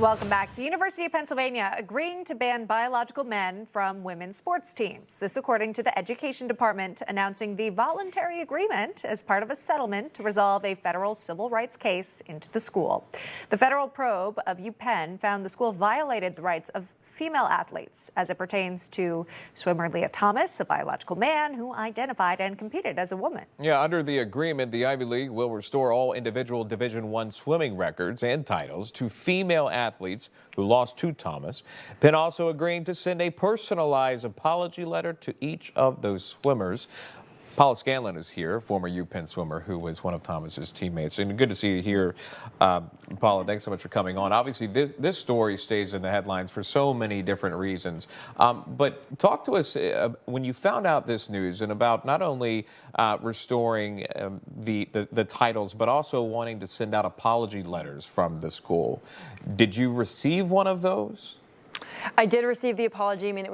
Welcome back. The University of Pennsylvania agreeing to ban biological men from women's sports teams. This according to the Education Department announcing the voluntary agreement as part of a settlement to resolve a federal civil rights case into the school. The federal probe of UPenn found the school violated the rights of female athletes as it pertains to swimmer Leah Thomas, a biological man who identified and competed as a woman. Yeah, under the agreement, the Ivy League will restore all individual Division I swimming records and titles to female athletes who lost to Thomas. Penn also agreeing to send a personalized apology letter to each of those swimmers. Paula Scanlan is here, former UPenn swimmer who was one of Thomas's teammates. And good to see you here, Paula. Thanks so much for coming on. Obviously, this story stays in the headlines for so many different reasons. But talk to us when you found out this news and about not only restoring the titles, but also wanting to send out apology letters from the school. Did you receive one of those? I did receive the apology. I mean, it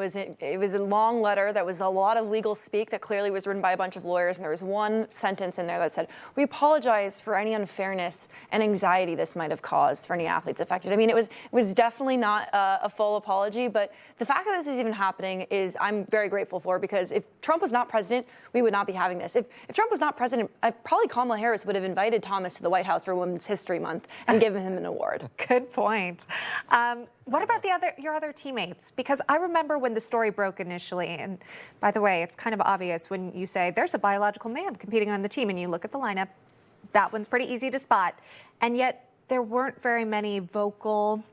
was a long letter that was a lot of legal speak that clearly was written by a bunch of lawyers, and there was one sentence in there that said, "We apologize for any unfairness and anxiety this might have caused for any athletes affected." I mean, it was definitely not a full apology, but the fact that this is even happening is I'm very grateful for, because if Trump was not president, we would not be having this. If Trump was not president, probably Kamala Harris would have invited Thomas to the White House for Women's History Month and given him an award. Good point. What about your other teammates? Because I remember when the story broke initially, and by the way, it's kind of obvious when you say there's a biological man competing on the team and you look at the lineup, that one's pretty easy to spot. And yet there weren't very many vocal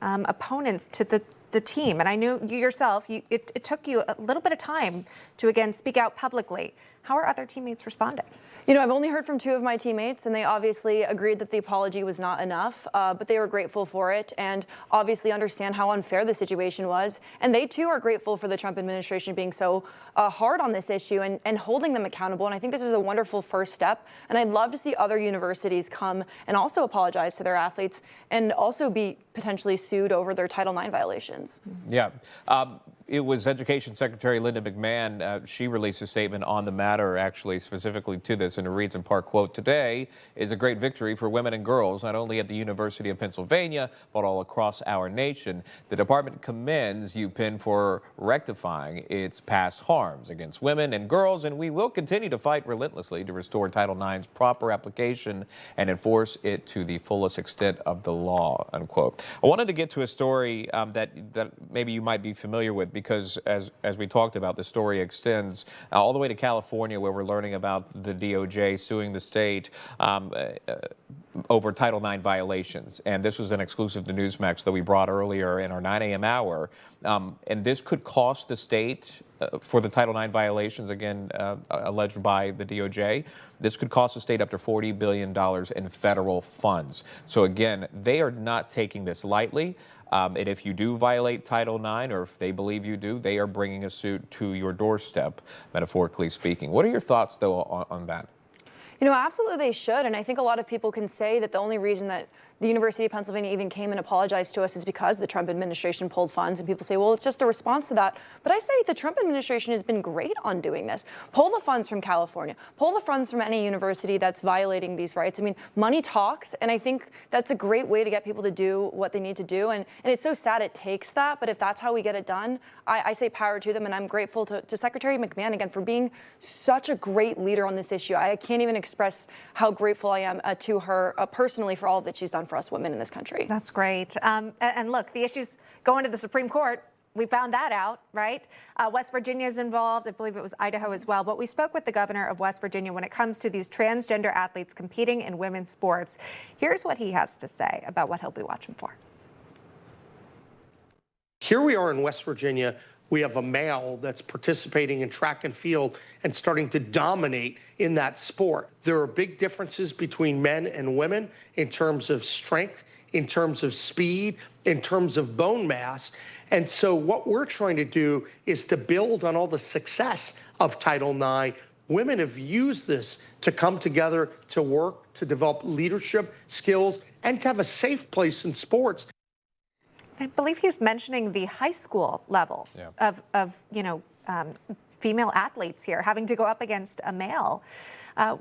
opponents to the team. And I knew you yourself, it took you a little bit of time to, again, speak out publicly. How are other teammates responding? You know, I've only heard from two of my teammates, and they obviously agreed that the apology was not enough, but they were grateful for it and obviously understand how unfair the situation was. And they, too, are grateful for the Trump administration being so hard on this issue and holding them accountable. And I think this is a wonderful first step. And I'd love to see other universities come and also apologize to their athletes and also be potentially sued over their Title IX violations. Yeah. It was Education Secretary Linda McMahon. She released a statement on the matter, actually, specifically to this, and it reads in part, quote, "Today is a great victory for women and girls, not only at the University of Pennsylvania, but all across our nation. The department commends UPenn for rectifying its past harms against women and girls, and we will continue to fight relentlessly to restore Title IX's proper application and enforce it to the fullest extent of the law," unquote. I wanted to get to a story that maybe you might be familiar with, because as we talked about, the story extends all the way to California, where we're learning about the DOJ suing the state over Title IX violations. And this was an exclusive to Newsmax that we brought earlier in our 9 a.m. hour. And this could cost the state, for the Title IX violations, again, alleged by the DOJ, this could cost the state up to $40 billion in federal funds. So again, they are not taking this lightly. And if you do violate Title IX, or if they believe you do, they are bringing a suit to your doorstep, metaphorically speaking. What are your thoughts, though, on that? You know, absolutely they should. And I think a lot of people can say that the only reason that the University of Pennsylvania even came and apologized to us is because the Trump administration pulled funds. And people say, well, it's just a response to that. But I say the Trump administration has been great on doing this. Pull the funds from California. Pull the funds from any university that's violating these rights. I mean, money talks. And I think that's a great way to get people to do what they need to do. And it's so sad it takes that. But if that's how we get it done, I say power to them. And I'm grateful to Secretary McMahon, again, for being such a great leader on this issue. I can't even express how grateful I am to her personally for all that she's done for us women in this country. That's great. And look, the issue's going to the Supreme Court. We found that out, right? West Virginia is involved. I believe it was Idaho as well. But we spoke with the governor of West Virginia when it comes to these transgender athletes competing in women's sports. Here's what he has to say about what he'll be watching for. Here we are in West Virginia. We have a male that's participating in track and field and starting to dominate in that sport. There are big differences between men and women in terms of strength, in terms of speed, in terms of bone mass. And so what we're trying to do is to build on all the success of Title IX. Women have used this to come together, to work, to develop leadership skills, and to have a safe place in sports. I believe he's mentioning the high school level of female athletes here having to go up against a male.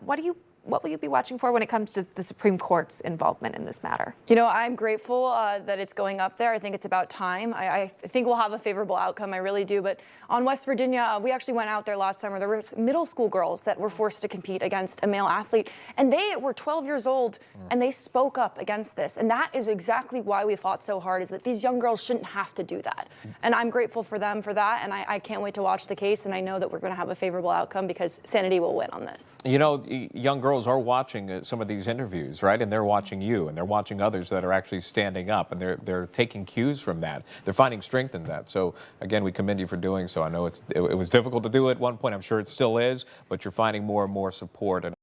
What do What will you be watching for when it comes to the Supreme Court's involvement in this matter? You know, I'm grateful that it's going up there. I think it's about time. I think we'll have a favorable outcome. I really do. But on West Virginia, we actually went out there last summer. There were middle school girls that were forced to compete against a male athlete, and they were 12 years old, and they spoke up against this. And that is exactly why we fought so hard, is that these young girls shouldn't have to do that. And I'm grateful for them for that, and I can't wait to watch the case, and I know that we're going to have a favorable outcome because sanity will win on this. You know, young girls are watching some of these interviews, right? And they're watching you, and they're watching others that are actually standing up, and they're taking cues from that. They're finding strength in that. So, again, we commend you for doing so. I know it was difficult to do at one point. I'm sure it still is, but you're finding more and more support. And